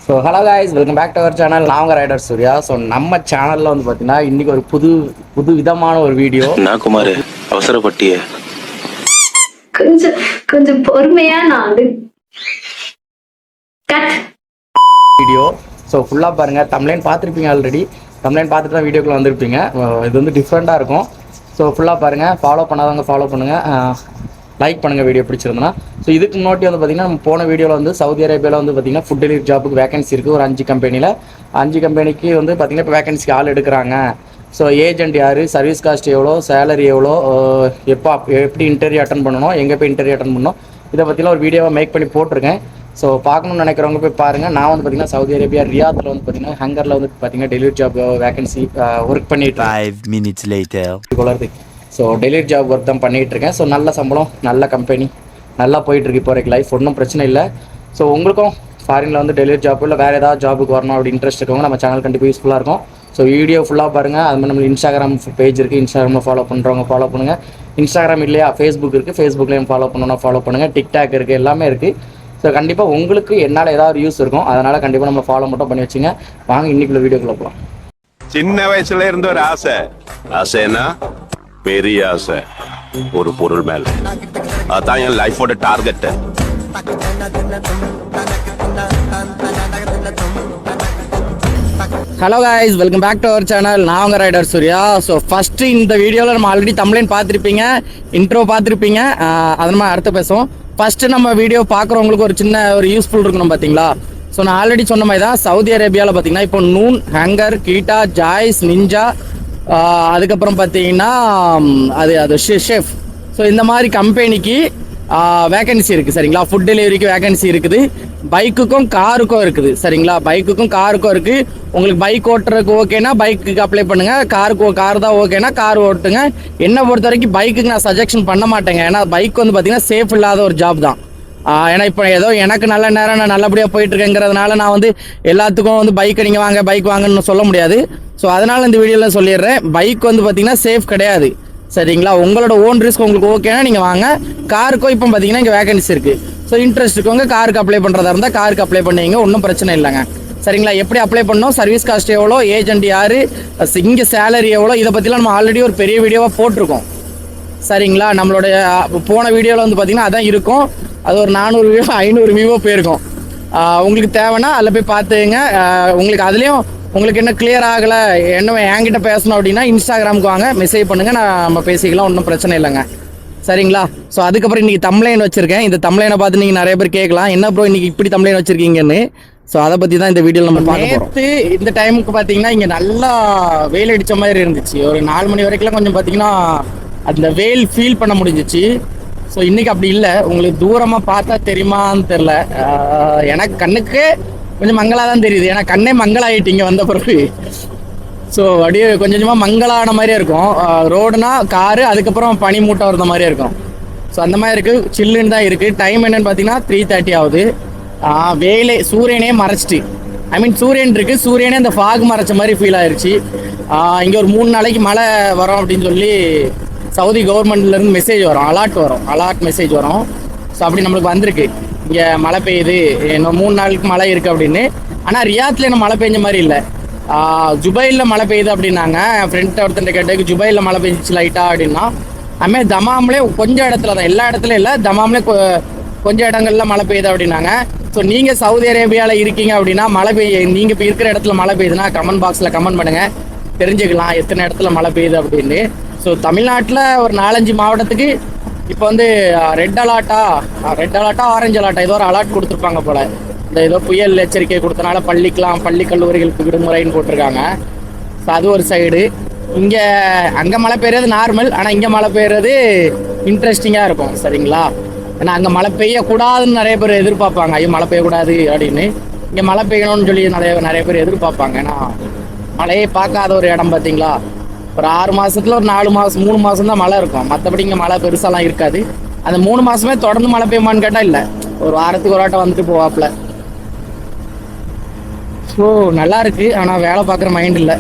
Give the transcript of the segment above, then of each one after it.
So hello guys, welcome back to our channel. நான் உங்கள் rider Surya. So நம்ம சேனலில் வந்து பார்த்தீங்கன்னா இன்றைக்கி ஒரு புது விதமான ஒரு வீடியோ. நான் குமார் அவசரப்பட்டிய கொஞ்சம் கொஞ்சம் பொறுமையா நான் வந்து வீடியோ. ஸோ ஃபுல்லாக பாருங்கள். தம்ப்லைன் பார்த்துருப்பீங்க, ஆல்ரெடி தம்ப்லைன் பார்த்துட்டு தான் வீடியோக்குள்ள வந்திருப்பீங்க. இது வந்து டிஃப்ரெண்ட்டாக இருக்கும். ஸோ ஃபுல்லாக பாருங்கள். ஃபாலோ பண்ணாதவங்க ஃபாலோ பண்ணுங்கள், லைக் பண்ணுங்கள் வீடியோ பிடிச்சிருந்தனா. ஸோ இதுக்கு முன்னாடி வந்து பார்த்திங்கன்னா நம்ம போன வீடியோவில் வந்து சவுதி அரேபியாவில் வந்து பார்த்திங்கன்னா ஃபுட் டெலிவரி ஜாப்புக்கு வேகன்சி இருக்குது. ஒரு 5 கம்பெனியில் 5 கம்பெனிக்கு வந்து பார்த்திங்கன்னா இப்போ வேகன்சிக்கு ஆள் எடுக்கிறாங்க. ஸோ ஏஜென்ட் யார், சர்வீஸ் காஸ்ட் எவ்வளோ, சேலரி எவ்வளோ, எப்படி இன்டர்வியூ அட்டன் பண்ணணும், எங்கே போய் இன்டர்வியூ அட்டன் பண்ணணும், இதை பற்றிலாம் ஒரு வீடியோவை மேக் பண்ணி போட்டிருக்கேன். ஸோ பார்க்கணும்னு நினைக்கிறவங்க போய் பாருங்கள். நான் வந்து பார்த்திங்கன்னா சவுதி அரேபியா ரியாத்தில் வந்து பார்த்திங்கன்னா ஹங்கரில் வந்து பார்த்திங்கன்னா டெலிவரி ஜாப் வேகன்சி ஒர்க் பண்ணிட்டு 5 minutes later. So delivery job work தான் பண்ணிகிட்ருக்கேன். ஸோ நல்ல சம்பளம், நல்ல கம்பெனி, நல்லா போயிட்டுருக்கு இப்போ வரைக்கும் லைஃப், ஒன்றும் பிரச்சனை இல்லை. ஸோ உங்களுக்கும் ஃபாரினில் வந்து டெலிவரி ஜாப் இல்லை வேறு ஏதாவது ஜாபுக்கு வரணும் அப்படி இன்ட்ரெஸ்ட் இருக்கவங்க நம்ம சேனல் கண்டிப்பாக யூஸ்ஃபுல்லாக இருக்கும். ஸோ வீடியோ ஃபுல்லாக பாருங்கள். அது மாதிரி நம்ம இன்ஸ்டாகிராம் பேஜ் இருக்குது, இன்ஸ்டாகிராமில் ஃபாலோ பண்ணுறவங்க ஃபாலோ பண்ணுங்கள். இன்ஸ்டாகிராம் இல்லையா, ஃபேஸ்புக் இருக்குது, ஃபேஸ்புக்லேயும் ஃபாலோ பண்ணணும்னா ஃபாலோ பண்ணுங்கள். டிக்டாக் இருக்குது, எல்லாமே இருக்குது. ஸோ கண்டிப்பாக உங்களுக்கு என்னால் ஏதாவது யூஸ் இருக்கும், அதனால் கண்டிப்பாக நம்ம ஃபாலோ மட்டும் பண்ணி வச்சுங்க. வாங்க இன்றைக்குள்ள வீடியோக்குள்ளே போகலாம். சின்ன வயசுல இருந்த ஒரு ஆசைன்னா பெரிய ஆசை ஒரு பொருள் மேல. அதான் என் லைஃபோட target. Hello guys, welcome back to our channel. நான் உங்கள் ரைடர் சூர்யா. ஸோ ஃபஸ்ட்டு இந்த வீடியோவில் நம்ம ஆல்ரெடி தம்ப்லைன் பார்த்துருப்பீங்க, இன்ட்ரோ பார்த்துருப்பீங்க. அதை நம்ம அடுத்து பேசுவோம். ஃபஸ்ட்டு நம்ம வீடியோ பார்க்குறவங்களுக்கு ஒரு சின்ன ஒரு யூஸ்ஃபுல் இருக்கணும் பார்த்தீங்களா. ஸோ நான் ஆல்ரெடி சொன்ன மாதிரி தான் சவுதி அரேபியாவில் பார்த்தீங்கன்னா இப்போ நூன், ஹங்கர், கீட்டா, ஜாய்ஸ், நிஞ்சா, அதுக்கப்புறம் பார்த்தீங்கன்னா அது ஷெஃப். ஸோ இந்த மாதிரி கம்பெனிக்கு வேகன்சி இருக்குது சரிங்களா. ஃபுட் டெலிவரிக்கு வேகன்சி இருக்குது. பைக்குக்கும் காருக்கும் இருக்குது சரிங்களா. பைக்குக்கும் காருக்கும் இருக்குது. உங்களுக்கு பைக் ஓட்டுறதுக்கு ஓகேனா பைக்குக்கு அப்ளை பண்ணுங்கள். கார் தான் ஓகேனா கார் ஓட்டுங்க. என்னை பொறுத்த வரைக்கும் பைக்குக்கு நான் சஜெக்ஷன் பண்ண மாட்டேங்க. ஏன்னா பைக் வந்து பார்த்திங்கன்னா சேஃப் இல்லாத ஒரு ஜாப் தான். ஏன்னா இப்போ ஏதோ எனக்கு நல்ல நேரம் நான் நல்லபடியாக போயிட்டுருக்கேங்கிறதுனால நான் வந்து எல்லாத்துக்கும் வந்து பைக்கை நீங்கள் வாங்க பைக் வாங்கன்னு சொல்ல முடியாது. ஸோ அதனால் இந்த வீடியோவில் சொல்லிடுறேன், பைக் வந்து பார்த்திங்கன்னா சேஃப் கிடையாது சரிங்களா. உங்களோட ஓன் ரிஸ்க் உங்களுக்கு ஓகேனா நீங்கள் வாங்க. காருக்கும் இப்போ பார்த்தீங்கன்னா இங்கே வேகன்சி இருக்குது. ஸோ இன்ட்ரெஸ்ட் இருக்கவங்க காருக்கு அப்ளை பண்ணுறதா இருந்தால் காருக்கு அப்ளை பண்ணுவீங்க, ஒன்றும் பிரச்சனை இல்லைங்க சரிங்களா. எப்படி அப்ளை பண்ணோம், சர்வீஸ் காஸ்ட் எவ்வளோ, ஏஜென்ட் யார், இங்கே சேலரி எவ்வளோ, இதை பற்றிலாம் நம்ம ஆல்ரெடி ஒரு பெரிய வீடியோவாக போட்டிருக்கோம் சரிங்களா. நம்மளுடைய போன வீடியோவில் வந்து பார்த்திங்கன்னா அதான் இருக்கும். அது ஒரு 400 வியூ 500 வியூவோ போயிருக்கும். உங்களுக்கு தேவைன்னா அதில் போய் பார்த்துங்க. உங்களுக்கு அதுலேயும் உங்களுக்கு என்ன கிளியர் ஆகலை, என்ன என்கிட்ட பேசணும் அப்படின்னா இன்ஸ்டாகிராமுக்கு வாங்க, மெசேஜ் பண்ணுங்கள், நம்ம பேசிக்கலாம், ஒன்றும் பிரச்சனை இல்லைங்க சரிங்களா. ஸோ அதுக்கப்புறம் இன்றைக்கி தம்ப்லைன் வச்சுருக்கேன். இந்த தம்ப்லைனை பார்த்து நீங்கள் நிறைய பேர் கேட்கலாம், என்ன ப்ரோ இன்றைக்கி இப்படி தம்ப்லைன் வச்சுருக்கீங்கன்னு. ஸோ அதை பற்றி தான் இந்த வீடியோவில் நம்ம பார்த்து. இந்த டைமுக்கு பார்த்தீங்கன்னா இங்கே நல்லா வெயில் அடித்த மாதிரி இருந்துச்சு. ஒரு 4 மணி வரைக்கும்லாம் கொஞ்சம் பார்த்தீங்கன்னா அந்த வெயில் ஃபீல் பண்ண முடிஞ்சிச்சு. ஸோ இன்றைக்கி அப்படி இல்லை. உங்களுக்கு தூரமாக பார்த்தா தெரியுமான்னு தெரில, எனக்கு கண்ணுக்கு கொஞ்சம் மங்களாக தான் தெரியுது. ஏன்னா கண்ணே மங்களாகிட்டு இங்கே வந்த பிறகு. ஸோ அப்படியே கொஞ்சம் கொஞ்சமாக மங்களான மாதிரியே இருக்கும். ரோடுனா காரு, அதுக்கப்புறம் பனி மூட்டை வரத மாதிரியே இருக்கும். ஸோ அந்த மாதிரி இருக்குது, சில்லுன்னு தான் இருக்குது. டைம் என்னென்னு பார்த்தீங்கன்னா 3:30 ஆகுது. வெயிலே சூரியனே மறைச்சிட்டு, சூரியன் இருக்குது, சூரியனே அந்த ஃபாக் மறைச்ச மாதிரி ஃபீல் ஆயிடுச்சு. இங்கே ஒரு 3 நாளைக்கு மழை வரும் அப்படின்னு சொல்லி சவுதி கவர்மெண்ட்லேருந்து மெசேஜ் வரும், அலாட் மெசேஜ் வரும். ஸோ அப்படி நம்மளுக்கு வந்திருக்கு, இங்கே மழை பெய்யுது, இன்னும் 3 நாளுக்கு மழை இருக்குது அப்படின்னு. ஆனால் ரியாத்தில் என்ன மழை பெஞ்ச மாதிரி இல்லை. ஜுபைலில் மழை பெய்யுது அப்படின்னாங்க. என் ஃப்ரெண்ட் ஒருத்தன் கேட்டதுக்கு ஜுபைலில் மழை பெஞ்சிச்சு லைட்டாக அப்படின்னா. அதுமாதிரி தமாம்லே கொஞ்சம் இடத்துல தான், எல்லா இடத்துலையும் இல்லை, தமாம்லே கொஞ்சம் இடங்கள்ல மழை பெய்யுது அப்படின்னாங்க. ஸோ நீங்கள் சவுதி அரேபியாவில் இருக்கீங்க அப்படின்னா மழை நீங்கள் இப்போ இருக்கிற இடத்துல மழை பெய்யுதுன்னா கமெண்ட் பாக்ஸில் கமெண்ட் பண்ணுங்கள், தெரிஞ்சுக்கலாம் எத்தனை இடத்துல மழை பெய்யுது அப்படின்னு. ஸோ தமிழ்நாட்டில் ஒரு 4-5 மாவட்டத்துக்கு இப்போ வந்து ரெட் அலர்ட்டா ஆரஞ்சு அலர்ட்டா ஏதோ ஒரு அலர்ட் கொடுத்துருப்பாங்க போல். இந்த ஏதோ புயல் எச்சரிக்கை கொடுத்தனால பள்ளி கல்லூரிகளுக்கு விடுமுறைன்னு போட்டிருக்காங்க. ஸோ அது ஒரு சைடு. இங்கே அங்கே மழை பெய்யறது நார்மல், ஆனால் இங்கே மழை பெய்யறது இன்ட்ரெஸ்டிங்காக இருக்கும் சரிங்களா. ஏன்னா அங்கே மழை பெய்யக்கூடாதுன்னு நிறைய பேர் எதிர்பார்ப்பாங்க, ஐயோ மழை பெய்யக்கூடாது அப்படின்னு. இங்கே மழை பெய்யணும்னு சொல்லி நிறைய பேர் எதிர்பார்ப்பாங்க. ஏன்னா மழையை பார்க்காத ஒரு இடம் பார்த்தீங்களா. ஒரு 6 மாதத்தில் ஒரு 4 மாதம் 3 மாதம் தான் மழை இருக்கும், மற்றபடி இங்கே மழை பெருசாலாம் இருக்காது. அந்த 3 மாதமே தொடர்ந்து மழை பெய்யுமான்னு கேட்டால் இல்லை, ஒரு வாரத்துக்கு ஒரு ஆட்டம் வந்துட்டு போவாப்புல. ஸோ நல்லா இருக்குது, ஆனால் வேலை பார்க்குற மைண்ட் இல்லை.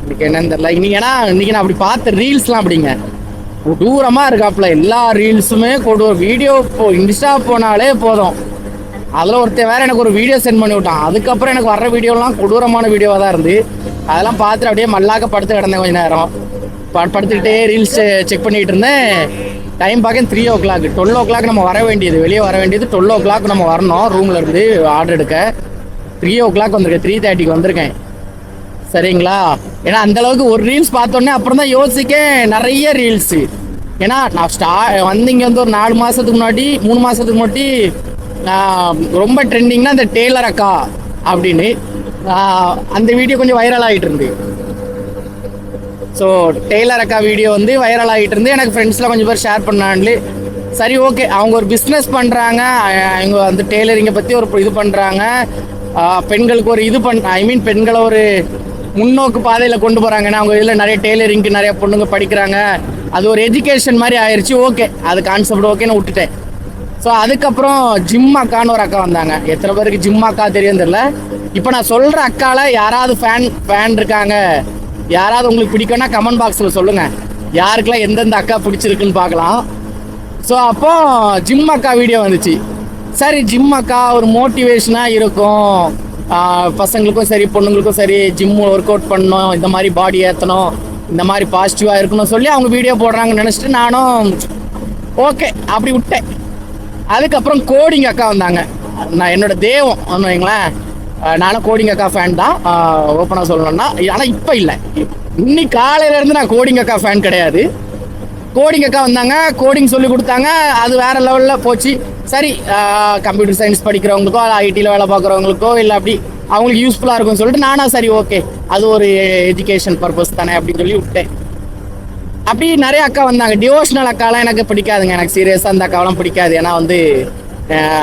இன்னைக்கு என்னன்னு தெரியல. இன்னைக்கு நான் அப்படி பார்த்த ரீல்ஸ்லாம் அப்படிங்க தூரமாக இருக்காப்புல. எல்லா ரீல்ஸுமே வீடியோ இன்ஸ்டா போனாலே போதும் அதில் ஒருத்தன் வேறு எனக்கு ஒரு வீடியோ சென்ட் பண்ணி விட்டான். அதுக்கப்புறம் எனக்கு வர்ற வீடியோலாம் கொடூரமான வீடியோவாக தான் இருந்து அதெல்லாம் பார்த்துட்டு அப்படியே மல்லாக்க படுத்து கிடந்தேன் கொஞ்சம் நேரம். படுத்துக்கிட்டே ரீல்ஸ் செக் பண்ணிகிட்டு இருந்தேன். டைம் பார்க்க 3 o'clock 12 o'clock நம்ம வர வேண்டியது, வெளியே வர வேண்டியது 12 o'clock நம்ம வரணும் ரூமில் இருந்து ஆர்டர் எடுக்க. 3 o'clock வந்திருக்கேன், 3:30 வந்திருக்கேன் சரிங்களா. ஏன்னா அந்தளவுக்கு ஒரு ரீல்ஸ் பார்த்தோன்னே அப்புறம் தான் யோசிக்க நிறைய ரீல்ஸு. ஏன்னா நான் வந்தீங்க வந்து ஒரு 4 மாதத்துக்கு முன்னாடி 3 மாதத்துக்கு முன்னாடி ரொம்ப ட்ரெண்டிங்னா இந்த டெய்லர் அக்கா அப்படின்னு அந்த வீடியோ கொஞ்சம் வைரல் ஆகிட்டு இருந்து. ஸோ டெய்லர் அக்கா வீடியோ வந்து வைரல் ஆகிட்டு இருந்து எனக்கு ஃப்ரெண்ட்ஸ்லாம் கொஞ்சம் பேர் ஷேர் பண்ணான்லு. சரி ஓகே, அவங்க ஒரு பிஸ்னஸ் பண்ணுறாங்க, அவங்க வந்து டெய்லரிங்கை பற்றி ஒரு இது பண்ணுறாங்க, பெண்களுக்கு ஒரு இது பெண்களை ஒரு முன்னோக்கு பாதையில் கொண்டு போகிறாங்க. ஏன்னா அவங்க இதில் நிறைய டெய்லரிங்க்கு நிறைய பொண்ணுங்க படிக்கிறாங்க, அது ஒரு எஜுகேஷன் மாதிரி ஆயிடுச்சு. ஓகே, அது கான்செப்ட் ஓகேன்னு விட்டுட்டேன். ஸோ அதுக்கப்புறம் ஜிம் அக்கான்னு ஒரு அக்கா வந்தாங்க. எத்தனை பேருக்கு ஜிம் அக்கா தெரியும் தெரியல. இப்போ நான் சொல்கிற அக்காவில் யாராவது ஃபேன் இருக்காங்க, யாராவது உங்களுக்கு பிடிக்கும்னா கமெண்ட் பாக்ஸில் சொல்லுங்கள், யாருக்கெல்லாம் எந்தெந்த அக்கா பிடிச்சிருக்குன்னு பார்க்கலாம். ஸோ அப்போ ஜிம் அக்கா வீடியோ வந்துச்சு. சரி, ஜிம் அக்கா ஒரு மோட்டிவேஷனாக இருக்கும், பசங்களுக்கும் சரி பொண்ணுங்களுக்கும் சரி ஜிம் ஒர்க் அவுட் பண்ணணும், இந்த மாதிரி பாடி ஏற்றணும், இந்த மாதிரி பாசிட்டிவாக இருக்கணும் சொல்லி அவங்க வீடியோ போடுறாங்கன்னு நினச்சிட்டு நானும் ஓகே அப்படி விட்டேன். அதுக்கப்புறம் கோடிங் அக்கா வந்தாங்க. நான் என்னோட தெய்வம் வைங்களேன், நானும் கோடிங் அக்கா ஃபேன் தான் ஓப்பனாக சொல்லணும்னா. ஆனால் இப்போ இல்லை, இன்னைக்கு காலையிலேருந்து நான் கோடிங் அக்கா ஃபேன் கிடையாது. கோடிங் அக்கா வந்தாங்க, கோடிங் சொல்லி கொடுத்தாங்க, அது வேறு லெவலில் போச்சு. சரி, கம்ப்யூட்டர் சயின்ஸ் படிக்கிறவங்களுக்கோ ஐடியில் வேலை பார்க்குறவங்களுக்கோ இல்லை அப்படி அவங்களுக்கு யூஸ்ஃபுல்லாக இருக்கும்னு சொல்லிட்டு நானும் சரி ஓகே அது ஒரு எஜுகேஷன் பர்பஸ் தானே அப்படின்னு சொல்லி விட்டேன். அப்படி நிறைய அக்கா வந்தாங்க. டிவோஷனல் அக்காலாம் எனக்கு பிடிக்காதுங்க, எனக்கு சீரியஸாக அந்த அக்காவெல்லாம் பிடிக்காது. ஏன்னா வந்து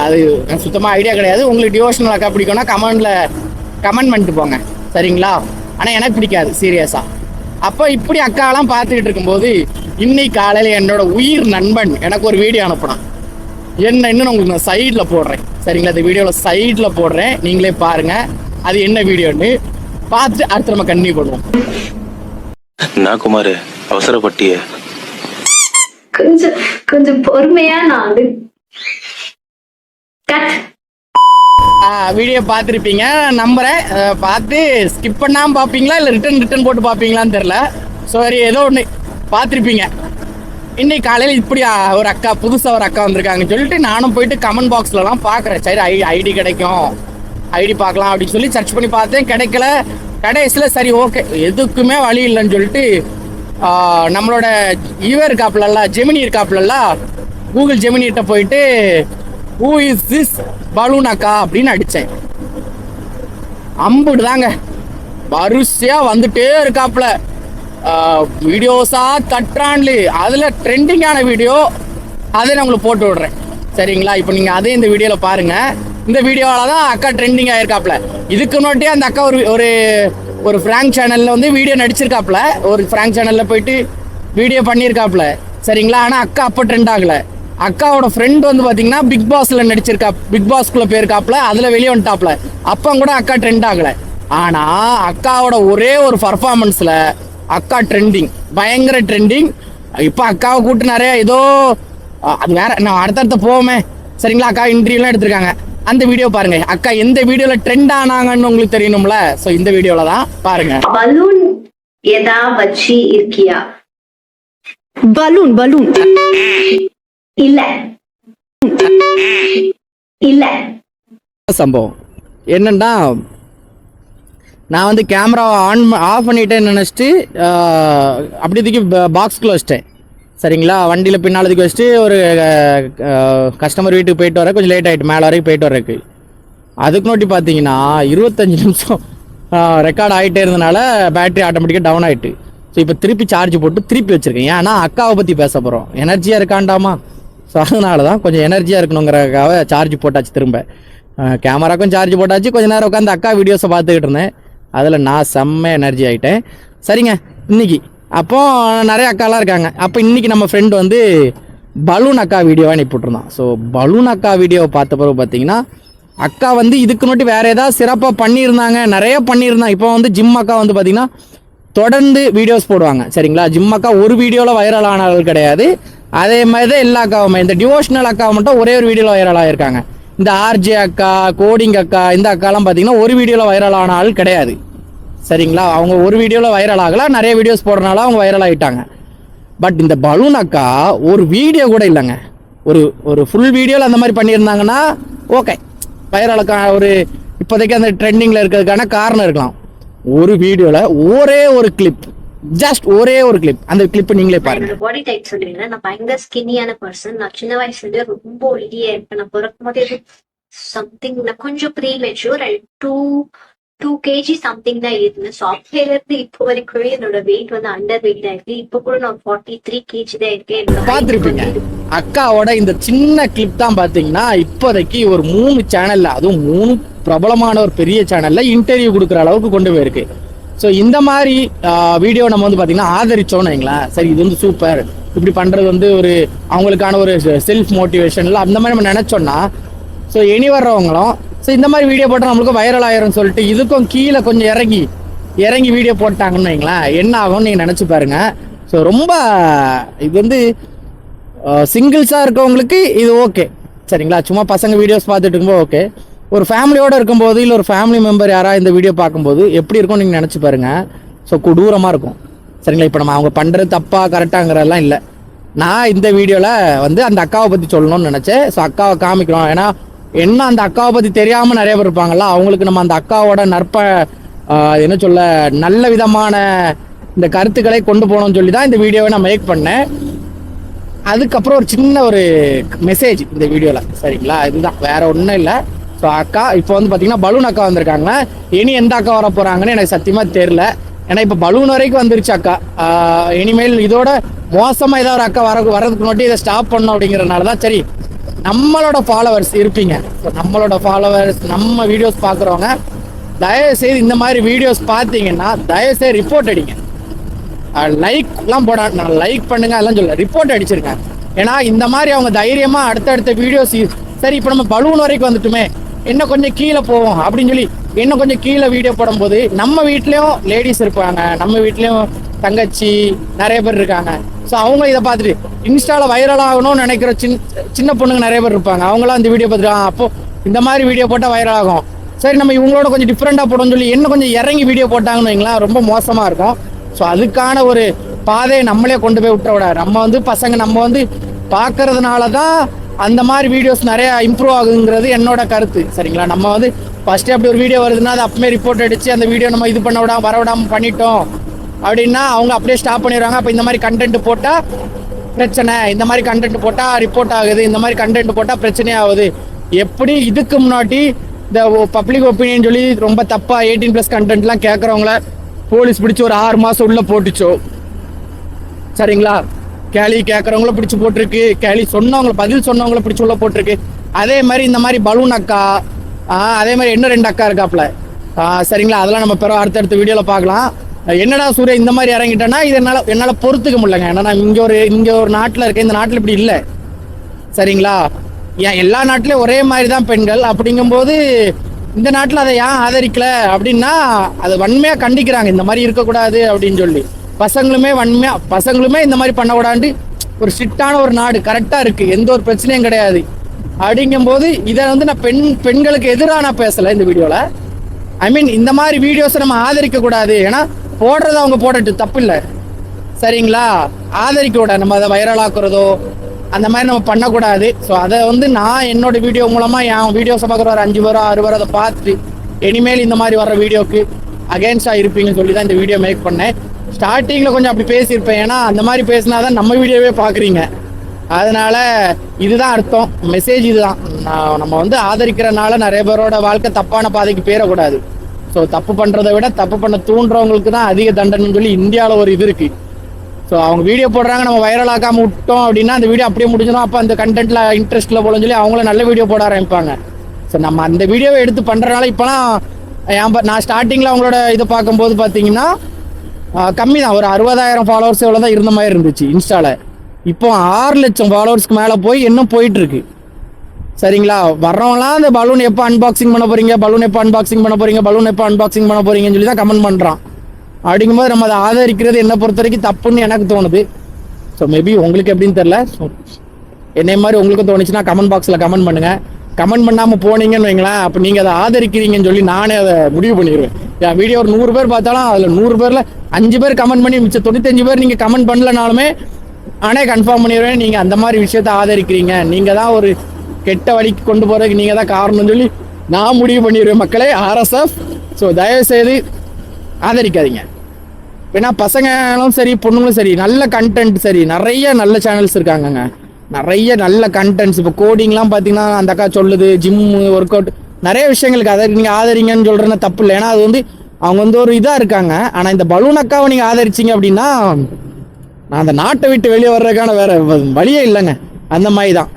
அது சுத்தமாக ஐடியா கிடையாது. உங்களுக்கு டிவோஷனல் அக்கா பிடிக்கும்னா கமெண்ட் பண்ணிட்டு போங்க சரிங்களா. ஆனால் எனக்கு பிடிக்காது சீரியஸாக. அப்போ இப்படி அக்காலாம் பார்த்துக்கிட்டு இருக்கும்போது இன்னைக்கு காலையில் என்னோட உயிர் நண்பன் எனக்கு ஒரு வீடியோ அனுப்பினான். என்னன்னு உங்களுக்கு நான் சைடில் போடுறேன் சரிங்களா. இந்த வீடியோவில் சைடில் போடுறேன், நீங்களே பாருங்கள் அது என்ன வீடியோன்னு பார்த்துட்டு அடுத்து நம்ம கண்டினியூ பண்ணுவோம். நான் குமார் அவசரப்பட்டிய கொஞ்சம் பொறுமையா நான் வந்து வீடியோ பார்த்துருப்பீங்க நம்புறேன். பார்த்து ஸ்கிப் பண்ணாமல் பார்ப்பீங்களா இல்லை ரிட்டன் போட்டு பார்ப்பீங்களான்னு தெரில. சரி, ஏதோ ஒன்று பார்த்துருப்பீங்க. இன்னைக்கு காலையில் இப்படி ஒரு அக்கா புதுசாக ஒரு அக்கா வந்திருக்காங்கன்னு சொல்லிட்டு நானும் போயிட்டு கமெண்ட் பாக்ஸ்லலாம் பார்க்குறேன். சரி ஐடி கிடைக்கும், ஐடி பார்க்கலாம் அப்படின்னு சொல்லி சர்ச் பண்ணி பார்த்தேன், கிடைக்கல. கடைசியில் சரி ஓகே எதுக்குமே வழி இல்லைன்னு சொல்லிட்டு நம்மளோட இவர் இருக்காப்புலல்ல, ஜெமினி இருக்காப்புலல்ல, கூகுள் ஜெமினிகிட்ட போயிட்டு ஹூ இஸ் திஸ் பலூன் அக்கா அப்படின்னு அடித்தேன். அம்புடு தாங்க வரிசையாக வந்துட்டே இருக்காப்புல, வீடியோஸாக தட்டுறான்லு. அதில் ட்ரெண்டிங்கான வீடியோ அதை நான் உங்களுக்கு போட்டு விடுறேன் சரிங்களா. இப்போ நீங்கள் அதே இந்த வீடியோவில் பாருங்கள். இந்த வீடியோவில் தான் அக்கா ட்ரெண்டிங் ஆகிருக்காப்புல. இதுக்கு முன்னாடியே அந்த அக்கா ஒரு ஒரு ஃப்ராங்க் சேனலில் வந்து வீடியோ நடிச்சிருக்காப்புல, ஒரு ஃப்ராங்க் சேனலில் போயிட்டு வீடியோ பண்ணியிருக்காப்புல சரிங்களா. ஆனால் அக்கா அப்போ ட்ரெண்ட் ஆகலை. அக்காவோட ஃப்ரெண்ட் வந்து பார்த்தீங்கன்னா பிக் பாஸில் நடிச்சிருக்கா, பிக் பாஸ்க்குள்ளே போயிருக்காப்புல, அதில் வெளியே வந்துட்டாப்புல. அப்போ கூட அக்கா ட்ரெண்ட் ஆகலை. ஆனால் அக்காவோட ஒரே ஒரு பர்ஃபார்மன்ஸில் அக்கா ட்ரெண்டிங், பயங்கர ட்ரெண்டிங். இப்போ அக்காவை கூப்பிட்டு நிறைய ஏதோ அது வேற நான் அடுத்தடுத்த போவோமே சரிங்களா. அக்கா இன்டர்வியூலாம் எடுத்திருக்காங்க, அந்த வீடியோ பாருங்க. அக்கா எந்த வீடியோல ட்ரெண்ட் ஆனாங்கன்னு உங்களுக்கு தெரியணும்ல. சோ இந்த வீடியோல தான் பாருங்க. பலூன் எதா வச்சி இருக்கியா? பலூன் இல்ல இல்ல. சம்பவம் என்னன்னா, நான் வந்து கேமராவை ஆஃப் பண்ணிட்டேன்னு நினச்சிட்டு அப்படிதுக்கு பாக்ஸ்குள்ளே வச்சிட்டேன் சரிங்களா. வண்டியில் பின்னாலதுக்கு வச்சுட்டு ஒரு கஸ்டமர் வீட்டுக்கு போயிட்டு வர கொஞ்சம் லேட் ஆகிட்டு, மேலே வரைக்கும் போயிட்டு வரக்கு. அதுக்கு நோட்டி பார்த்தீங்கன்னா 25 நிமிஷம் ரெக்கார்ட் ஆகிட்டே இருந்தனால பேட்டரி ஆட்டோமேட்டிக்காக டவுன் ஆகிட்டு. ஸோ இப்போ திருப்பி சார்ஜ் போட்டு திருப்பி வச்சுருக்கேன். ஏன்னா அக்காவை பற்றி பேச போகிறோம், எனர்ஜியாக இருக்காண்டாமா. ஸோ அதனால தான் கொஞ்சம் எனர்ஜியாக இருக்கணுங்கிறக்காக சார்ஜ் போட்டாச்சு. திரும்ப கேமராக்கும் சார்ஜ் போட்டாச்சு. கொஞ்சம் நேரம் உட்காந்து அக்கா வீடியோஸை பார்த்துக்கிட்டு இருந்தேன். அதில் நான் செம்ம எனர்ஜி ஆகிட்டேன் சரிங்க. இன்னைக்கு அப்போ நிறைய அக்காலாம் இருக்காங்க. அப்போ இன்றைக்கி நம்ம ஃப்ரெண்டு வந்து பலூன் அக்கா வீடியோவாக அனுப்பிவிட்ருந்தான். ஸோ பலூன் அக்கா வீடியோவை பார்த்த பிறகு பார்த்தீங்கன்னா அக்கா வந்து இதுக்கு நோட்டி வேறு ஏதாவது சிறப்பாக பண்ணியிருந்தாங்க, நிறைய பண்ணியிருந்தாங்க. இப்போ வந்து ஜிம் அக்கா வந்து பார்த்திங்கன்னா தொடர்ந்து வீடியோஸ் போடுவாங்க சரிங்களா. ஜிம் அக்கா ஒரு வீடியோவில் வைரல் ஆனவர்கள் கிடையாது. அதே மாதிரி தான் எல்லா அக்காவுமே. இந்த டிவோஷனல் அக்காவை மட்டும் ஒரே ஒரு வீடியோவில் வைரல் ஆகியிருக்காங்க. இந்த ஆர்ஜே அக்கா, கோடிங் அக்கா, இந்த அக்காலாம் பார்த்தீங்கன்னா ஒரு வீடியோவில் வைரல் ஆன ஆள் கிடையாது. சரிங்களா, அவங்க ஒரு வீடியோவில் வைரல் ஆகல, நிறைய வீடியோஸ் போடுறனால அவங்க வைரல் ஆகிட்டாங்க. பட் இந்த பலூன் அக்கா ஒரு வீடியோ கூட இல்லைங்க, ஒரு ஃபுல் வீடியோவில் அந்த மாதிரி பண்ணியிருந்தாங்கன்னா ஓகே, வைரலுக்கான ஒரு இப்போதைக்கு அந்த ட்ரெண்டிங்கில் இருக்கிறதுக்கான காரணம் இருக்கலாம். ஒரு வீடியோவில் ஒரே ஒரு கிளிப், ஜஸ்ட் ஒரே ஒரு கிளிப், அந்த கிளிப் நீங்களே பாருங்க. என்னோட பாடி டைப் சொல்றீங்கன்னா, நான் பயங்கர ஸ்கின்னியான பர்சன். நான் சின்ன வயசுல ரொம்ப ஒல்லியா இருப்பேன். நான் பிறக்கும் போதே சம்திங் நான் கொஞ்சம் premature and 2 kg something தான் இருந்தேன். ஸோ அப்பையில இருந்து இப்போ வரைக்கும் என்னோட வெயிட் வந்து அண்டர் வெயிட் தான் இருக்கு. இப்போ கூட நான் 43 kg தான் இருக்கேன். பார்த்துருப்பீங்க அக்காவோட இந்த சின்ன கிளிப் தான் பார்த்தீங்கன்னா இப்போதைக்கு ஒரு 3 சேனல்ல, அதுவும் 3 பிரபலமான ஒரு பெரிய சேனல்ல இன்டர்வியூ கொடுக்குற அளவுக்கு கொண்டு போயிருக்கு. ஸோ இந்த மாதிரி வீடியோ நம்ம வந்து பார்த்தீங்கன்னா ஆதரிச்சோன்னு வைங்களேன், சரி இது வந்து சூப்பர், இப்படி பண்ணுறது வந்து ஒரு அவங்களுக்கான ஒரு செல்ஃப் மோட்டிவேஷன்ல அந்த மாதிரி நம்ம நினச்சோன்னா, ஸோ இனி வர்றவங்களும் ஸோ இந்த மாதிரி வீடியோ போட்டால் நம்மளுக்கு வைரல் ஆயிரும்னு சொல்லிட்டு இதுக்கும் கீழே கொஞ்சம் இறங்கி வீடியோ போட்டாங்கன்னு வைங்களேன், என்ன ஆகும்னு நீங்கள் நினச்சி பாருங்க. ஸோ ரொம்ப இது வந்து சிங்கிள்ஸாக இருக்கவங்களுக்கு இது ஓகே, சரிங்களா, சும்மா பசங்க வீடியோஸ் பார்த்துட்டு இருக்கும்போது ஓகே. ஒரு ஃபேமிலியோடு இருக்கும்போது இல்லை ஒரு ஃபேமிலி மெம்பர் யாராவது இந்த வீடியோ பார்க்கும்போது எப்படி இருக்கும்னு நீங்கள் நினச்சி பாருங்க. ஸோ கொடூரமாக இருக்கும், சரிங்களா. இப்போ நம்ம அவங்க பண்ணுறது தப்பாக கரெக்டாங்கிறதெல்லாம் இல்லை. நான் இந்த வீடியோவில் வந்து அந்த அக்காவை பற்றி சொல்லணும்னு நினச்சேன். ஸோ அக்காவை காமிக்கிறோம், ஏன்னா என்ன அந்த அக்காவை பற்றி தெரியாமல் நிறைய பேர் இருப்பாங்கல்ல, அவங்களுக்கு நம்ம அந்த அக்காவோட என்ன சொல்ல நல்ல விதமான இந்த கருத்துக்களை கொண்டு போகணும்னு சொல்லி தான் இந்த வீடியோவை நான் மேக் பண்ணேன். அதுக்கப்புறம் ஒரு சின்ன ஒரு மெசேஜ் இந்த வீடியோவில், சரிங்களா, இதுதான், வேற ஒன்றும் இல்லை. ஸோ அக்கா இப்போ வந்து பார்த்தீங்கன்னா பலூன் அக்கா வந்திருக்காங்க. இனி எந்த அக்கா வர போகிறாங்கன்னு எனக்கு சத்தியமாக தெரில, ஏன்னா இப்போ பலூன் வரைக்கும் வந்துருச்சு அக்கா. இனிமேல் இதோட மோசமாக ஏதாவது ஒரு அக்கா வர்றதுக்கு முன்னாடி இதை ஸ்டாப் பண்ணணும் அப்படிங்கிறனால தான். சரி, நம்மளோட ஃபாலோவர்ஸ் இருப்பீங்க, நம்மளோட ஃபாலோவர்ஸ் நம்ம வீடியோஸ் பார்க்குறவங்க தயவுசெய்து இந்த மாதிரி வீடியோஸ் பார்த்தீங்கன்னா தயவுசெய்து ரிப்போர்ட் அடிங்க. லைக்லாம் போட, நான் லைக் பண்ணுங்க அதெல்லாம் சொல்ல, ரிப்போர்ட் அடிச்சிருங்க. ஏன்னா இந்த மாதிரி அவங்க தைரியமாக அடுத்தடுத்த வீடியோஸ், சரி இப்போ நம்ம பலூன் வரைக்கும் வந்துட்டுமே, இன்னும் கொஞ்சம் கீழே போவோம் அப்படின்னு சொல்லி இன்னும் கொஞ்சம் கீழே வீடியோ போடும்போது நம்ம வீட்லேயும் லேடிஸ் இருப்பாங்க, நம்ம வீட்லேயும் தங்கச்சி நிறைய பேர் இருக்காங்க. ஸோ அவங்க இதை பார்த்துட்டு இன்ஸ்டாவில் வைரல் ஆகணும்னு நினைக்கிற சின்ன பொண்ணுங்க நிறைய பேர் இருப்பாங்க. அவங்களாம் இந்த வீடியோ பார்த்துட்டு அப்போ இந்த மாதிரி வீடியோ போட்டால் வைரல் ஆகும், சரி நம்ம இவங்களோட கொஞ்சம் டிஃப்ரெண்ட்டாக போடணும்னு சொல்லி இன்னும் கொஞ்சம் இறங்கி வீடியோ போட்டாங்கன்னு வைங்களா, ரொம்ப மோசமாக இருக்கும். ஸோ அதுக்கான ஒரு பாதையை நம்மளே கொண்டு போய் விட்டுற விடாது. நம்ம வந்து பசங்க நம்ம வந்து பார்க்கறதுனால தான் அந்த மாதிரி வீடியோஸ் நிறைய இம்ப்ரூவ் ஆகுங்கிறது என்னோட கருத்து, சரிங்களா. நம்ம வந்து ஃபஸ்ட்டு அப்படி ஒரு வீடியோ வருதுன்னா அது அப்பமே ரிப்போர்ட் அடித்து அந்த வீடியோ நம்ம இது பண்ண விடாமல் வர விடாமல் பண்ணிட்டோம் அப்படின்னா அவங்க அப்படியே ஸ்டாப் பண்ணிடுவாங்க. அப்போ இந்த மாதிரி கண்டென்ட் போட்டால் பிரச்சனை, இந்த மாதிரி கண்டென்ட் போட்டால் ரிப்போர்ட் ஆகுது, இந்த மாதிரி கண்டென்ட் போட்டால் பிரச்சனை ஆகுது. எப்படி இதுக்கு முன்னாடி இந்த பப்ளிக் ஒப்பீனியன் சொல்லி ரொம்ப தப்பாக 18+ கண்டென்ட்லாம் கேட்குறவங்கள போலீஸ் பிடிச்சி ஒரு 6 மாதம் உள்ளே போட்டுச்சோ, சரிங்களா. கேள்வி கேட்குறவங்கள பிடிச்சி போட்டிருக்கு, கேள்வி சொன்னவங்களை பதில் சொன்னவங்கள பிடிச்சி உள்ள போட்டிருக்கு. அதே மாதிரி இந்த மாதிரி பலூன் அக்கா, அதே மாதிரி இன்னும் 2 அக்கா இருக்காப்புல, சரிங்களா. அதெல்லாம் நம்ம பிற அடுத்தடுத்த வீடியோவில் பார்க்கலாம். என்னடா சூரிய இந்த மாதிரி இறங்கிட்டேன்னா இது என்னால் பொறுத்துக்க முடியலங்க. ஏன்னா நான் இங்கே ஒரு நாட்டில் இருக்கேன், இந்த நாட்டில் இப்படி இல்லை, சரிங்களா. ஏன் எல்லா நாட்டிலையும் ஒரே மாதிரி தான் பெண்கள், அப்படிங்கும்போது இந்த நாட்டில் அதை ஏன் ஆதரிக்கல அப்படின்னா அதை வன்மையாக கண்டிக்கிறாங்க, இந்த மாதிரி இருக்கக்கூடாது அப்படின்னு சொல்லி. பசங்களுமே இந்த மாதிரி பண்ணக்கூடாது, ஒரு ஸ்ட்ரிக்டான ஒரு நாடு, கரெக்டாக இருக்குது, எந்த ஒரு பிரச்சனையும் கிடையாது. அப்படிங்கும்போது இதை வந்து நான் பெண்களுக்கு எதிராக நான் பேசலை இந்த வீடியோவில். ஐ மீன் இந்த மாதிரி வீடியோஸை நம்ம ஆதரிக்கக்கூடாது, ஏன்னா போடுறத அவங்க போடட்டு தப்பு இல்லை, சரிங்களா. ஆதரிக்க கூடாது, நம்ம அதை வைரலாக்குறதோ அந்த மாதிரி நம்ம பண்ணக்கூடாது. ஸோ அதை வந்து நான் என்னோட வீடியோ மூலமாக என் வீடியோஸை பார்க்குற ஒரு 5 பேரோ 6 பேரோ அதை பார்த்துட்டு இனிமேல் இந்த மாதிரி வர்ற வீடியோக்கு அகேன்ஸ்டாக இருப்பீங்கன்னு சொல்லி தான் இந்த வீடியோ மேக் பண்ணேன். ஸ்டார்டிங்கில் கொஞ்சம் அப்படி பேசியிருப்பேன், ஏன்னா அந்த மாதிரி பேசினா தான் நம்ம வீடியோவே பார்க்குறீங்க. அதனால் இதுதான் அர்த்தம், மெசேஜ் இதுதான். நம்ம வந்து ஆதரிக்கிறனால நிறைய பேரோட வாழ்க்கை தப்பான பாதைக்கு போயிடக்கூடாது. ஸோ தப்பு பண்ணுறதை விட தப்பு பண்ண தூண்டுறவங்களுக்கு தான் அதிக தண்டனைன்னு சொல்லி இந்தியாவில் ஒரு இது இருக்குது. ஸோ அவங்க வீடியோ போடுறாங்க, நம்ம வைரல் ஆக்காமல் விட்டோம் அப்படின்னா அந்த வீடியோ அப்படியே முடிஞ்சிடும். அப்போ அந்த கண்டென்ட்டில் இன்ட்ரெஸ்ட்டில் போலன்னு சொல்லி அவங்களும் நல்ல வீடியோ போட ஆரம்பிப்பாங்க. ஸோ நம்ம அந்த வீடியோவை எடுத்து பண்ணுறனால இப்போலாம் நான் ஸ்டார்டிங்கில் அவங்களோட இதை பார்க்கும்போது பார்த்தீங்கன்னா கம்மி தான், ஒரு 60,000 ஃபாலோவர்ஸ் எவ்வளோ தான் இருந்த மாதிரி இருந்துச்சு இன்ஸ்டாவில். இப்போ 6 லட்சம் ஃபாலோவர்ஸ்க்கு மேலே போய் இன்னும் போயிட்டுருக்கு, சரிங்களா. வர்றவங்களாம் அந்த பலூன் எப்போ அன்பாக்சிங் பண்ண போகிறீங்க, பலூன் எப்போ அன்பாக்சிங் பண்ண போகிறீங்க, பலூன் எப்போ அன்பாக்சிங் பண்ண போகிறீங்கன்னு சொல்லி தான் கமெண்ட் பண்ணுறான். அப்படிங்கும்போது நம்ம அதை ஆதரிக்கிறது என்னை பொறுத்த வரைக்கும் தப்புன்னு எனக்கு தோணுது. ஸோ மேபி உங்களுக்கு எப்படின்னு தெரில. ஸோ என்னை மாதிரி உங்களுக்கு தோணுச்சுன்னா கமெண்ட் பாக்ஸில் கமெண்ட் பண்ணுங்கள். கமெண்ட் பண்ணாமல் போனீங்கன்னு வைங்களேன், அப்போ நீங்கள் அதை ஆதரிக்கிறீங்கன்னு சொல்லி நானே அதை முடிவு பண்ணிடுவேன். என் வீடியோ ஒரு 100 பேர் பார்த்தாலும் அதில் 100 பேரில் 5 பேர் கமெண்ட் பண்ணி மிச்சம் 95 பேர் நீங்கள் கமெண்ட் பண்ணலனாலுமே நானே கன்ஃபார்ம் பண்ணிடுவேன், நீங்கள் அந்த மாதிரி விஷயத்த ஆதரிக்கிறீங்க, நீங்கள் தான் ஒரு கெட்ட வழிக்கு கொண்டு போகிறதுக்கு நீங்கள் தான் காரணம்னு சொல்லி நான் முடிவு பண்ணிடுவேன் மக்களே, RSF. ஸோ தயவுசெய்து ஆதரிக்காதீங்க. ஏன்னா பசங்களும் சரி பொண்ணுங்களும் சரி நல்ல கண்டென்ட் சரி நிறைய நல்ல சேனல்ஸ் இருக்காங்கங்க, நிறைய நல்ல கண்டென்ட்ஸ். இப்போ கோடிங்லாம் பார்த்தீங்கன்னா அந்த அக்கா சொல்லுது, ஜிம்மு ஒர்க் அவுட் நிறைய விஷயங்களுக்கு அதை நீங்கள் ஆதரிங்கன்னு சொல்கிறேன்னா தப்பு இல்லை. ஏன்னா அது வந்து அவங்க வந்து ஒரு இதாக இருக்காங்க. ஆனால் இந்த பலூன் அக்காவை நீங்கள் ஆதரிச்சிங்க அப்படின்னா நான் அந்த நாட்டை விட்டு வெளியே வர்றதுக்கான வேற வழியே இல்லைங்க. அந்த மாதிரி தான்.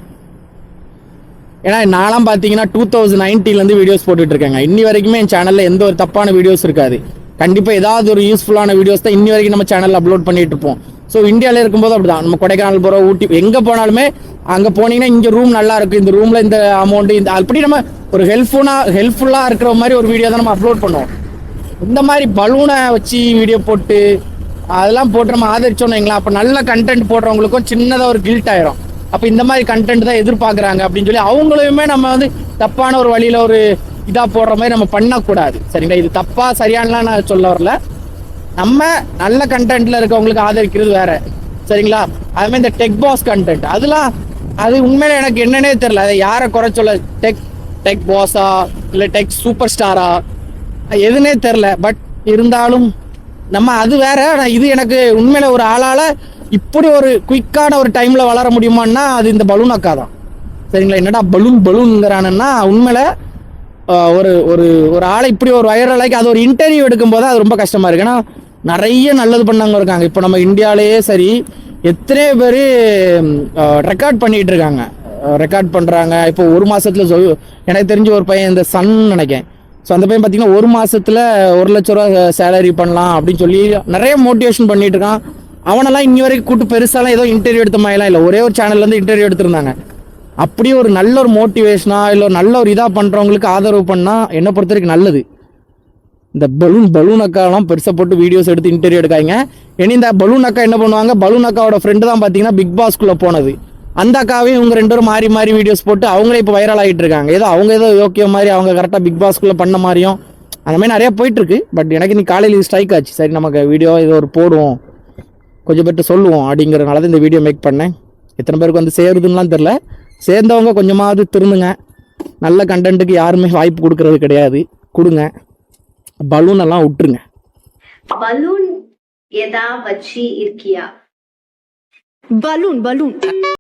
ஏன்னா நான்லாம் பார்த்தீங்கன்னா 2019 வீடியோஸ் போட்டுட்டு இருக்கேங்க. இன்னி வரைக்குமே என் சேனலில் எந்த ஒரு தப்பான வீடியோஸ் இருக்காது. கண்டிப்பாக ஏதாவது ஒரு யூஸ்ஃபுல்லான வீடியோஸ் தான் இன்னி வரைக்கும் நம்ம சேனலில் அப்லோட் பண்ணிட்டு இருப்போம். ஸோ இந்தியாவில் இருக்கும்போது அப்படிதான். நம்ம கொடைக்கானல் போகிறோம், ஊட்டி, எங்கே போனாலுமே அங்கே போனீங்கன்னா இங்கே ரூம் நல்லா இருக்குது, இந்த ரூமில் இந்த அமௌண்ட்டு, இந்த அப்படி நம்ம ஒரு ஹெல்ப்ஃபுல்லாக இருக்கிற மாதிரி ஒரு வீடியோ தான் நம்ம அப்லோட் பண்ணுவோம். இந்த மாதிரி பலூனை வச்சு வீடியோ போட்டு அதெல்லாம் போட்டு நம்ம ஆதரிச்சோன்னு வைங்களா, அப்போ நல்ல கண்டென்ட் போடுறவங்களுக்கும் சின்னதாக ஒரு கில்ட் ஆயிரும். அப்போ இந்த மாதிரி கண்டென்ட் தான் எதிர்பார்க்குறாங்க அப்படின்னு சொல்லி அவங்களுமே நம்ம வந்து தப்பான ஒரு வழியில் ஒரு இதாக போடுற மாதிரி நம்ம பண்ணக்கூடாது. சரிங்களா? இது தப்பாக சரியானலாம் நான் சொல்ல வரல. நம்ம நல்ல கண்டென்ட்டில் இருக்கவங்களுக்கு ஆதரிக்கிறது வேற. சரிங்களா? அதுமாதிரி இந்த டெக் பாஸ் கண்டென்ட் அதெல்லாம் அது உண்மையில எனக்கு என்னன்னே தெரியல. அதை யாரை குறை சொல்ல, டெக் பாஸா இல்லை டெக் சூப்பர் ஸ்டாரா எதுனே தெரில. பட் இருந்தாலும் நம்ம அது வேற. இது எனக்கு உண்மையில ஒரு ஆளால் இப்படி ஒரு குயிக்கான ஒரு டைமில் வளர முடியுமான்னா அது இந்த பலூன் அக்கா தான். சரிங்களா? என்னடா பலூன்ங்கிறானுன்னா உண்மையில ஒரு ஒரு ஒரு ஆளை இப்படி ஒரு வைரலாக்கி அது ஒரு இன்டர்வியூ எடுக்கும்போது அது ரொம்ப கஷ்டமாக இருக்குது. ஏன்னா நிறைய நல்லது பண்ணவங்க இருக்காங்க. இப்போ நம்ம இந்தியாவிலேயே சரி எத்தனையோ பேர் ரெக்கார்ட் பண்ணிகிட்டு இருக்காங்க, ரெக்கார்ட் பண்ணுறாங்க. இப்போ ஒரு மாதத்தில் எனக்கு தெரிஞ்ச ஒரு பையன் இந்த சன் நினைக்கிறேன். ஸோ அந்த பையன் பார்த்தீங்கன்னா ஒரு மாதத்தில் 1 லட்ச ரூபா சேலரி பண்ணலாம் அப்படின்னு சொல்லி நிறைய மோட்டிவேஷன் பண்ணிட்டு இருக்கான். அவனெல்லாம் இன்னி வரைக்கும் கூட்டு பெருசாலாம் ஏதோ இன்டர்வியூ எடுத்த மாதிரிலாம் இல்லை, ஒரே ஒரு சேனல்லேருந்து இன்டர்வியூ எடுத்திருந்தாங்க. அப்படியே ஒரு நல்ல ஒரு மோட்டிவேஷனாக இல்லை நல்ல ஒரு இதாக பண்ணுறவங்களுக்கு ஆதரவு பண்ணால் என்னை பொறுத்த வரைக்கும் நல்லது. இந்த பலூன் அக்காலாம் பெருசாக போட்டு வீடியோஸ் எடுத்து இன்டர்வியூ எடுக்காங்க. ஏன்னா இந்த பலூன் அக்கா என்ன பண்ணுவாங்க, பலூன் அக்காவோட ஃப்ரெண்டு தான் பார்த்தீங்கன்னா பிக் பாஸ்க்குள்ளே போனது. அந்த அக்காவையும் இவங்க 2 பேரும் மாறி வீடியோஸ் போட்டு அவங்களே இப்போ வைரல் ஆகிட்டு இருக்காங்க. ஏதோ ஓகே மாதிரி அவங்க கரெக்டாக பிக் பாஸ்க்குள்ளே பண்ண மாதிரியும் அந்த மாதிரி நிறையா போயிட்டுருக்கு. பட் எனக்கு இன்னைக்கு காலையில் ஸ்ட்ரைக் ஆச்சு. சரி நமக்கு வீடியோ இது ஒரு போடுவோம், கொஞ்சம் பேர்ட்டு சொல்லுவோம் அப்படிங்கிறனால தான் இந்த வீடியோ மேக் பண்ணேன். எத்தனை பேருக்கு வந்து சேருதுன்னெலாம் தெரில. சேர்ந்தவங்க கொஞ்சமாவது திருந்துங்க. நல்ல கண்டென்ட்டுக்கு யாருமே வாய்ப்பு கொடுக்கறது கிடையாது, கொடுங்க. பலூன் எல்லாம் விட்டுருங்க. பலூன் எதா வச்சு இருக்கியா? balloon